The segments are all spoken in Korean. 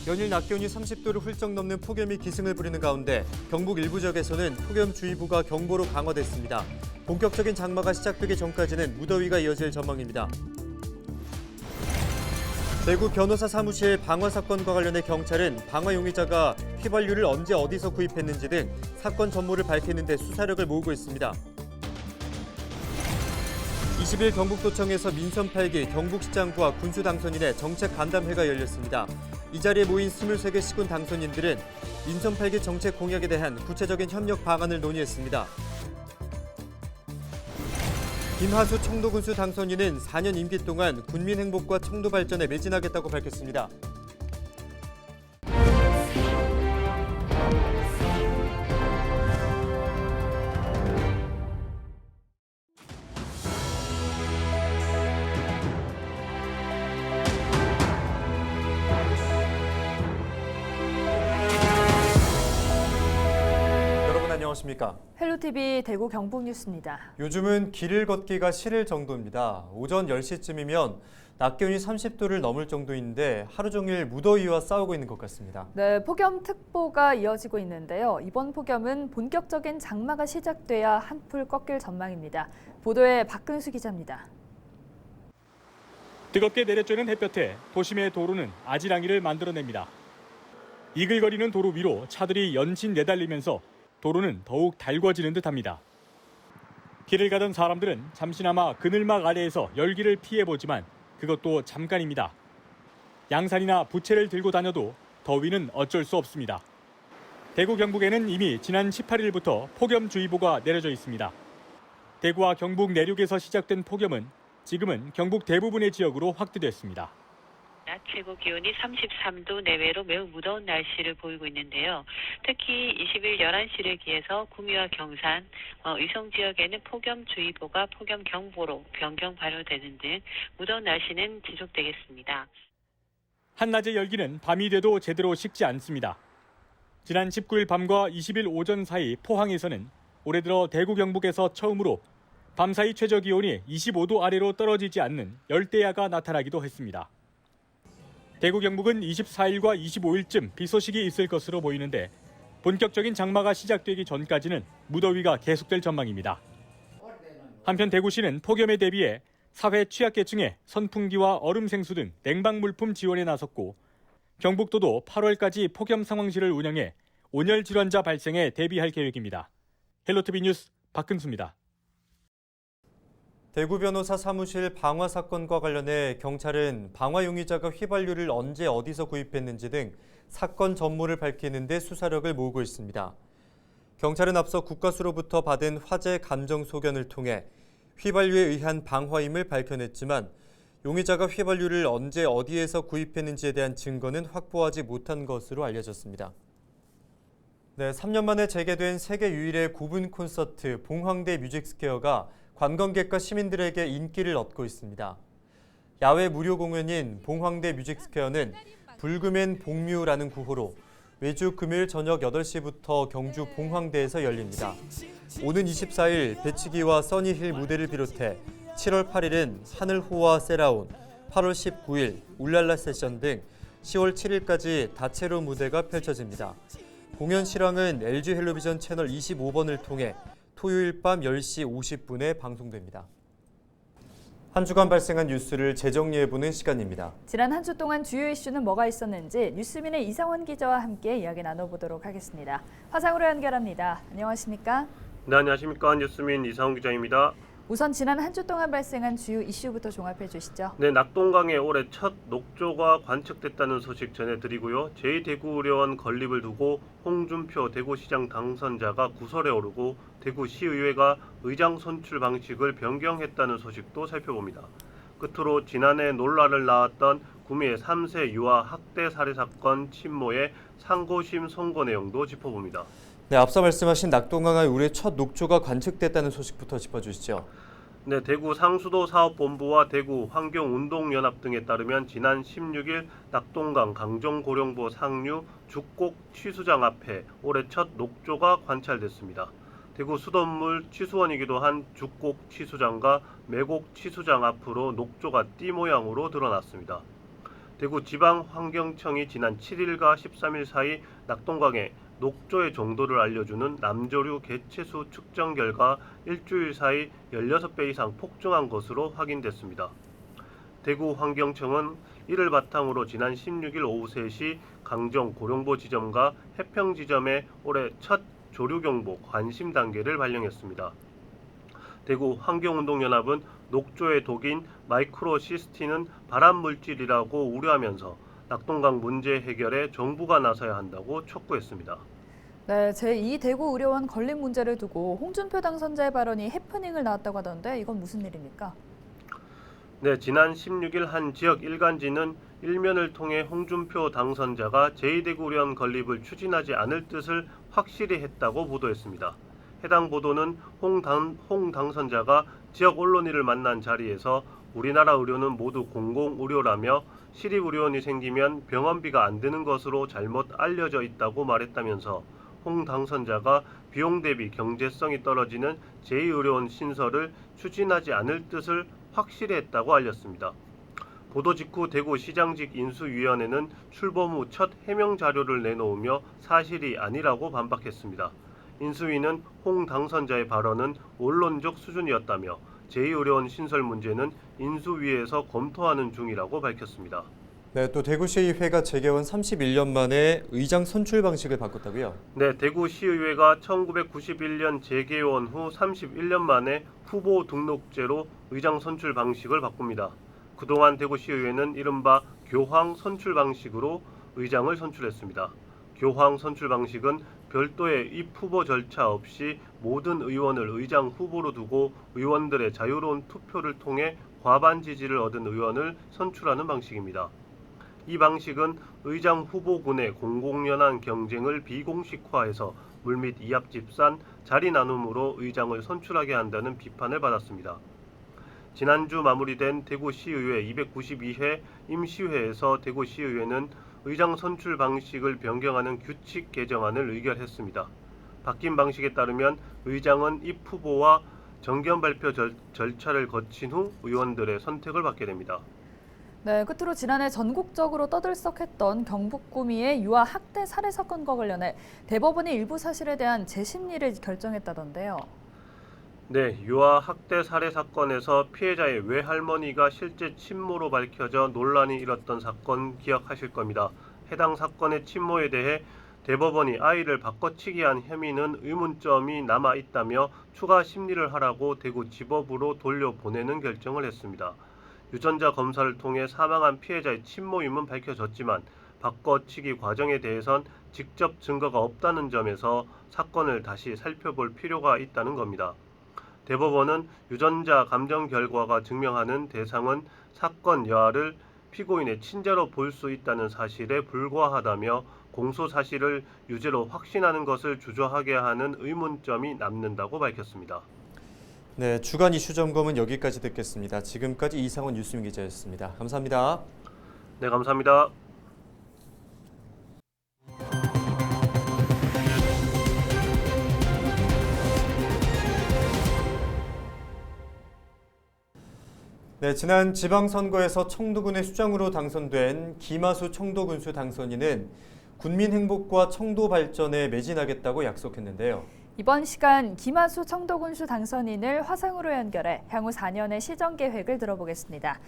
연일 낮 기온이 30도를 훌쩍 넘는 폭염이 기승을 부리는 가운데 경북 일부 지역에서는 폭염주의보가 경보로 강화됐습니다. 본격적인 장마가 시작되기 전까지는 무더위가 이어질 전망입니다. 대구 변호사 사무실 방화 사건과 관련해 경찰은 방화 용의자가 휘발유를 언제 어디서 구입했는지 등 사건 전모를 밝히는 데 수사력을 모으고 있습니다. 20일 경북도청에서 민선 8기 경북시장과 군수 당선인의 정책 간담회가 열렸습니다. 이 자리에 모인 23개 시군 당선인들은 민선 8기 정책 공약에 대한 구체적인 협력 방안을 논의했습니다. 김하수 청도군수 당선인은 4년 임기 동안 군민 행복과 청도 발전에 매진하겠다고 밝혔습니다. 안녕하십니까? 헬로티비 대구 경북 뉴스입니다. 요즘은 길을 걷기가 싫을 정도입니다. 오전 10시쯤이면 낮 기온이 30도를 넘을 정도인데 하루 종일 무더위와 싸우고 있는 것 같습니다. 네, 폭염특보가 이어지고 있는데요. 이번 폭염은 본격적인 장마가 시작돼야 한풀 꺾일 전망입니다. 보도에 박근수 기자입니다. 뜨겁게 내려쬐는 햇볕에 도심의 도로는 아지랑이를 만들어냅니다. 이글거리는 도로 위로 차들이 연신 내달리면서 도로는 더욱 달궈지는 듯합니다. 길을 가던 사람들은 잠시나마 그늘막 아래에서 열기를 피해보지만 그것도 잠깐입니다. 양산이나 부채를 들고 다녀도 더위는 어쩔 수 없습니다. 대구 경북에는 이미 지난 18일부터 폭염주의보가 내려져 있습니다. 대구와 경북 내륙에서 시작된 폭염은 지금은 경북 대부분의 지역으로 확대됐습니다. 낮 최고 기온이 33도 내외로 매우 무더운 날씨를 보이고 있는데요. 특히 20일 11시를 기해서 구미와 경산, 의성 지역에는 폭염주의보가 폭염경보로 변경 발효되는 등 무더운 날씨는 지속되겠습니다. 한낮의 열기는 밤이 돼도 제대로 식지 않습니다. 지난 19일 밤과 20일 오전 사이 포항에서는 올해 들어 대구 경북에서 처음으로 밤사이 최저기온이 25도 아래로 떨어지지 않는 열대야가 나타나기도 했습니다. 대구 경북은 24일과 25일쯤 비 소식이 있을 것으로 보이는데 본격적인 장마가 시작되기 전까지는 무더위가 계속될 전망입니다. 한편 대구시는 폭염에 대비해 사회 취약계층에 선풍기와 얼음 생수 등 냉방 물품 지원에 나섰고 경북도도 8월까지 폭염 상황실을 운영해 온열 질환자 발생에 대비할 계획입니다. 헬로티비 뉴스 박근수입니다. 대구 변호사 사무실 방화 사건과 관련해 경찰은 방화 용의자가 휘발유를 언제 어디서 구입했는지 등 사건 전모를 밝히는 데 수사력을 모으고 있습니다. 경찰은 앞서 국가수로부터 받은 화재 감정 소견을 통해 휘발유에 의한 방화임을 밝혀냈지만 용의자가 휘발유를 언제 어디에서 구입했는지에 대한 증거는 확보하지 못한 것으로 알려졌습니다. 네, 3년 만에 재개된 세계 유일의 9분 콘서트 봉황대 뮤직스퀘어가 관광객과 시민들에게 인기를 얻고 있습니다. 야외 무료 공연인 봉황대 뮤직스퀘어는 불금엔 봉뮤라는 구호로 매주 금요일 저녁 8시부터 경주 봉황대에서 열립니다. 오는 24일 배치기와 써니힐 무대를 비롯해 7월 8일은 하늘호와 세라온, 8월 19일 울랄라 세션 등 10월 7일까지 다채로운 무대가 펼쳐집니다. 공연 실황은 LG 헬로비전 채널 25번을 통해 토요일 밤 10시 50분에 방송됩니다. 한 주간 발생한 뉴스를 재정리해보는 시간입니다. 지난 한 주 동안 주요 이슈는 뭐가 있었는지 뉴스민의 이상원 기자와 함께 이야기 나눠보도록 하겠습니다. 화상으로 연결합니다. 안녕하십니까? 네, 안녕하십니까. 뉴스민 이상원 기자입니다. 우선 지난 한 주 동안 발생한 주요 이슈부터 종합해 주시죠. 네, 낙동강에 올해 첫 녹조가 관측됐다는 소식 전해드리고요. 제2대구의료원 건립을 두고 홍준표 대구시장 당선자가 구설에 오르고 대구시의회가 의장 선출 방식을 변경했다는 소식도 살펴봅니다. 끝으로 지난해 논란을 낳았던 구미의 3세 유아 학대 살해 사건 친모의 상고심 선고 내용도 짚어봅니다. 네, 앞서 말씀하신 낙동강에 올해 첫 녹조가 관측됐다는 소식부터 짚어주시죠. 네, 대구 상수도 사업본부와 대구 환경운동연합 등에 따르면 지난 16일 낙동강 강정고령보 상류 죽곡 취수장 앞에 올해 첫 녹조가 관찰됐습니다. 대구 수돗물 취수원이기도 한 죽곡 취수장과 매곡 취수장 앞으로 녹조가 띠 모양으로 드러났습니다. 대구지방환경청이 지난 7일과 13일 사이 낙동강의 녹조의 정도를 알려주는 남조류 개체수 측정 결과 일주일 사이 16배 이상 폭증한 것으로 확인됐습니다. 대구환경청은 이를 바탕으로 지난 16일 오후 3시 강정 고령보 지점과 해평 지점에 올해 첫 조류경보 관심 단계를 발령했습니다. 대구환경운동연합은 녹조의 독인 마이크로시스틴은 발암물질이라고 우려하면서 낙동강 문제 해결에 정부가 나서야 한다고 촉구했습니다. 네, 제2 대구의료원 건립 문제를 두고 홍준표 당선자의 발언이 해프닝을 낳았다고 하던데 이건 무슨 일입니까? 네, 지난 16일 한 지역 일간지는 일면을 통해 홍준표 당선자가 제2대구의료원 건립을 추진하지 않을 뜻을 확실히 했다고 보도했습니다. 해당 보도는 홍 당선자가 지역 언론인을 만난 자리에서 우리나라 의료는 모두 공공의료라며 시립의료원이 생기면 병원비가 안 드는 것으로 잘못 알려져 있다고 말했다면서 홍 당선자가 비용 대비 경제성이 떨어지는 제2의료원 신설을 추진하지 않을 뜻을 확실히 했다고 알렸습니다. 보도 직후 대구시장직 인수위원회는 출범 후 첫 해명 자료를 내놓으며 사실이 아니라고 반박했습니다. 인수위는 홍 당선자의 발언은 원론적 수준이었다며 제2의료원 신설 문제는 인수위에서 검토하는 중이라고 밝혔습니다. 네, 또 대구시의회가 재개원 31년 만에 의장 선출 방식을 바꿨다고요? 네, 대구시의회가 1991년 재개원 후 31년 만에 후보 등록제로 의장 선출 방식을 바꿉니다. 그동안 대구시의회는 이른바 교황 선출 방식으로 의장을 선출했습니다. 교황 선출 방식은 별도의 입후보 절차 없이 모든 의원을 의장 후보로 두고 의원들의 자유로운 투표를 통해 과반 지지를 얻은 의원을 선출하는 방식입니다. 이 방식은 의장 후보군의 공공연한 경쟁을 비공식화해서 물밑 이합 집산, 자리 나눔으로 의장을 선출하게 한다는 비판을 받았습니다. 지난주 마무리된 대구시의회 292회 임시회에서 대구시의회는 의장 선출 방식을 변경하는 규칙 개정안을 의결했습니다. 바뀐 방식에 따르면 의장은 입후보와 정견 발표 절차를 거친 후 의원들의 선택을 받게 됩니다. 네, 끝으로 지난해 전국적으로 떠들썩했던 경북 구미의 유아 학대 살해 사건과 관련해 대법원이 일부 사실에 대한 재심리를 결정했다던데요. 네, 유아 학대 살해 사건에서 피해자의 외할머니가 실제 친모로 밝혀져 논란이 일었던 사건 기억하실 겁니다. 해당 사건의 친모에 대해 대법원이 아이를 바꿔치기 한 혐의는 의문점이 남아있다며 추가 심리를 하라고 대구지법으로 돌려보내는 결정을 했습니다. 유전자 검사를 통해 사망한 피해자의 친모임은 밝혀졌지만 바꿔치기 과정에 대해선 직접 증거가 없다는 점에서 사건을 다시 살펴볼 필요가 있다는 겁니다. 대법원은 유전자 감정 결과가 증명하는 대상은 사건 여하를 피고인의 친자로 볼 수 있다는 사실에 불과하다며 공소 사실을 유죄로 확신하는 것을 주저하게 하는 의문점이 남는다고 밝혔습니다. 네, 주간 이슈 점검은 여기까지 듣겠습니다. 지금까지 이상원 뉴스민 기자였습니다. 감사합니다. 네, 감사합니다. 네, 지난 지방선거에서 청도군의 수장으로 당선된 김하수 청도군수 당선인은 군민 행복과 청도 발전에 매진하겠다고 약속했는데요. 이번 시간 김하수 청도군수 당선인을 화상으로 연결해 향후 4년의 시정 계획을 들어보겠습니다.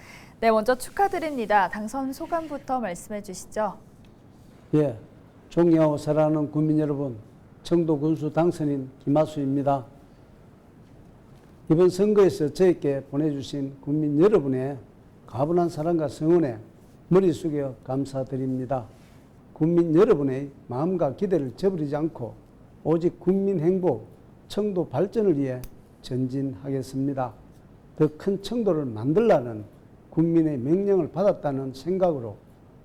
네, 먼저 축하드립니다. 당선 소감부터 말씀해 주시죠. 예, 존경하고 사랑하는 국민 여러분, 청도군수 당선인 김하수입니다. 이번 선거에서 저에게 보내주신 국민 여러분의 가분한 사랑과 성원에 머리 숙여 감사드립니다. 국민 여러분의 마음과 기대를 저버리지 않고 오직 국민 행복, 청도 발전을 위해 전진하겠습니다. 더 큰 청도를 만들라는 국민의 명령을 받았다는 생각으로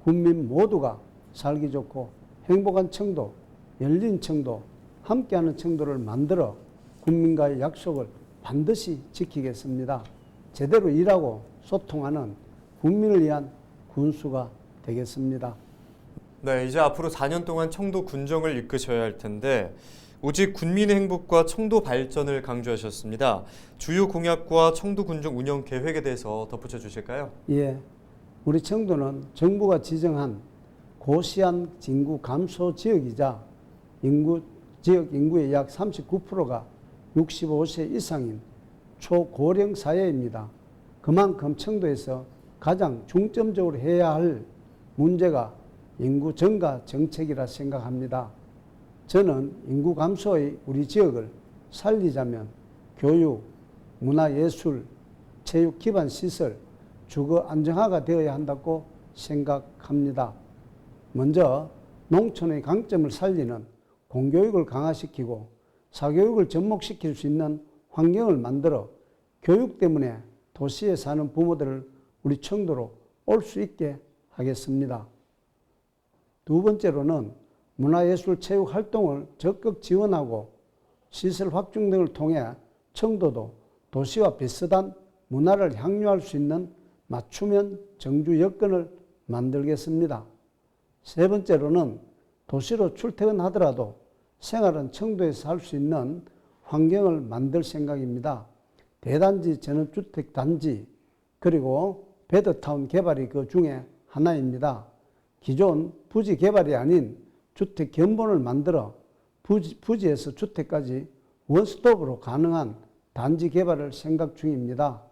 국민 모두가 살기 좋고 행복한 청도, 열린 청도, 함께하는 청도를 만들어 국민과의 약속을 반드시 지키겠습니다. 제대로 일하고 소통하는 국민을 위한 군수가 되겠습니다. 네, 이제 앞으로 4년 동안 청도 군정을 이끄셔야 할 텐데 오직 군민의 행복과 청도 발전을 강조하셨습니다. 주요 공약과 청도 군정 운영 계획에 대해서 덧붙여 주실까요? 예, 우리 청도는 정부가 지정한 고시안 인구 감소 지역이자 지역 인구의 약 39%가 65세 이상인 초고령 사회입니다. 그만큼 청도에서 가장 중점적으로 해야 할 문제가 인구 증가 정책이라 생각합니다. 저는 인구 감소의 우리 지역을 살리자면 교육, 문화예술, 체육 기반 시설, 주거 안정화가 되어야 한다고 생각합니다. 먼저 농촌의 강점을 살리는 공교육을 강화시키고 사교육을 접목시킬 수 있는 환경을 만들어 교육 때문에 도시에 사는 부모들을 우리 청도로 올 수 있게 하겠습니다. 두 번째로는 문화예술 체육 활동을 적극 지원하고 시설 확충 등을 통해 청도도 도시와 비슷한 문화를 향유할 수 있는 맞춤형 정주 여건을 만들겠습니다. 세 번째로는 도시로 출퇴근하더라도 생활은 청도에서 할 수 있는 환경을 만들 생각입니다. 대단지 전원주택 단지 그리고 베드타운 개발이 그 중에 하나입니다. 기존 부지 개발이 아닌 주택 견본을 만들어 부지에서 주택까지 원스톱으로 가능한 단지 개발을 생각 중입니다.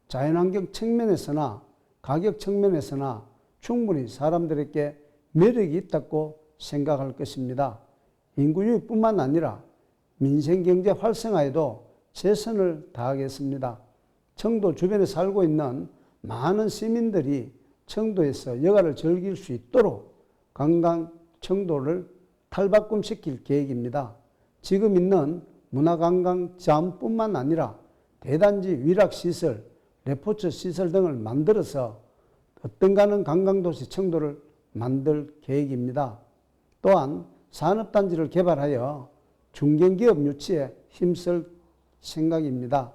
자연환경 측면에서나 가격 측면에서나 충분히 사람들에게 매력이 있다고 생각할 것입니다. 인구 유입뿐만 아니라 민생경제 활성화에도 최선을 다하겠습니다. 청도 주변에 살고 있는 많은 시민들이 청도에서 여가를 즐길 수 있도록 관광 청도를 탈바꿈시킬 계획입니다. 지금 있는 문화관광 자원뿐만 아니라 대단지 위락시설, 레포츠 시설 등을 만들어서 어떤가는 관광도시 청도를 만들 계획입니다. 또한 산업단지를 개발하여 중견기업 유치에 힘쓸 생각입니다.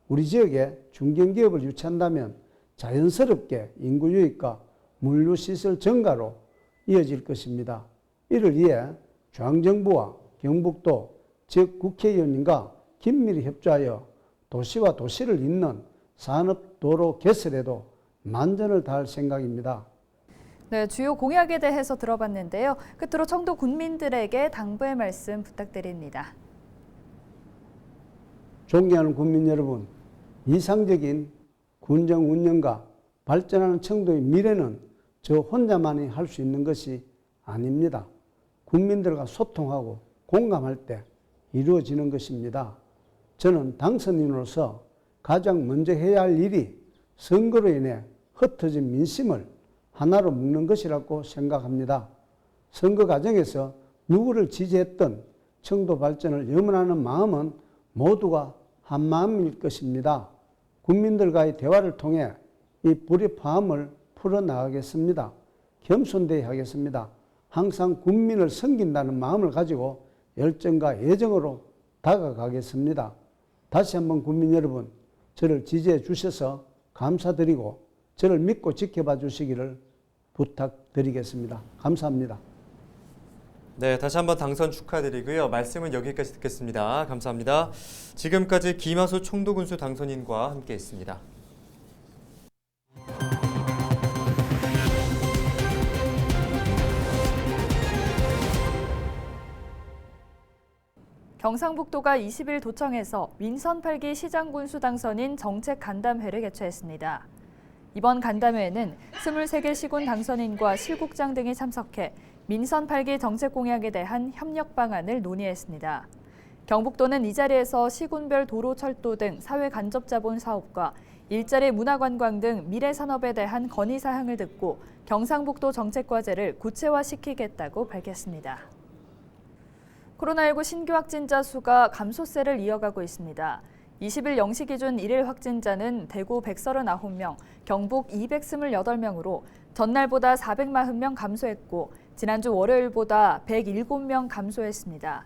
우리 지역에 중견기업을 유치한다면 자연스럽게 인구 유입과 물류시설 증가로 이어질 것입니다. 이를 위해 중앙정부와 경북도 즉 국회의원님과 긴밀히 협조하여 도시와 도시를 잇는 산업도로 개설에도 만전을 다할 생각입니다. 네, 주요 공약에 대해서 들어봤는데요. 끝으로 청도 군민들에게 당부의 말씀 부탁드립니다. 존경하는 국민 여러분, 이상적인 군정 운영과 발전하는 청도의 미래는 저 혼자만이 할 수 있는 것이 아닙니다. 국민들과 소통하고 공감할 때 이루어지는 것입니다. 저는 당선인으로서 가장 먼저 해야 할 일이 선거로 인해 흩어진 민심을 하나로 묶는 것이라고 생각합니다. 선거 과정에서 누구를 지지했던 청도 발전을 염원하는 마음은 모두가 한 마음일 것입니다. 국민들과의 대화를 통해 이 불협화음을 풀어나가겠습니다. 겸손되게 하겠습니다. 항상 국민을 섬긴다는 마음을 가지고 열정과 애정으로 다가가겠습니다. 다시 한번 국민 여러분, 저를 지지해 주셔서 감사드리고 저를 믿고 지켜봐 주시기를 부탁드리겠습니다. 감사합니다. 네, 다시 한번 당선 축하드리고요. 말씀은 여기까지 듣겠습니다. 감사합니다. 지금까지 김하수 청도군수 당선인과 함께했습니다. 경상북도가 20일 도청에서 민선 8기 시장군수 당선인 정책 간담회를 개최했습니다. 이번 간담회에는 23개 시군 당선인과 실국장 등이 참석해 민선 8기 정책 공약에 대한 협력 방안을 논의했습니다. 경북도는 이 자리에서 시군별 도로, 철도 등 사회 간접 자본 사업과 일자리 문화관광 등 미래 산업에 대한 건의 사항을 듣고 경상북도 정책 과제를 구체화시키겠다고 밝혔습니다. 코로나19 신규 확진자 수가 감소세를 이어가고 있습니다. 20일 0시 기준 1일 확진자는 대구 139명, 경북 228명으로 전날보다 440명 감소했고 지난주 월요일보다 107명 감소했습니다.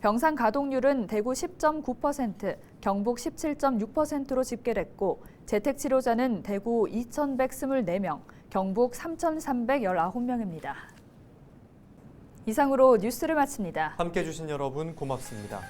병상 가동률은 대구 10.9%, 경북 17.6%로 집계됐고 재택치료자는 대구 2,124명, 경북 3,319명입니다. 이상으로 뉴스를 마칩니다. 함께해 주신 여러분 고맙습니다.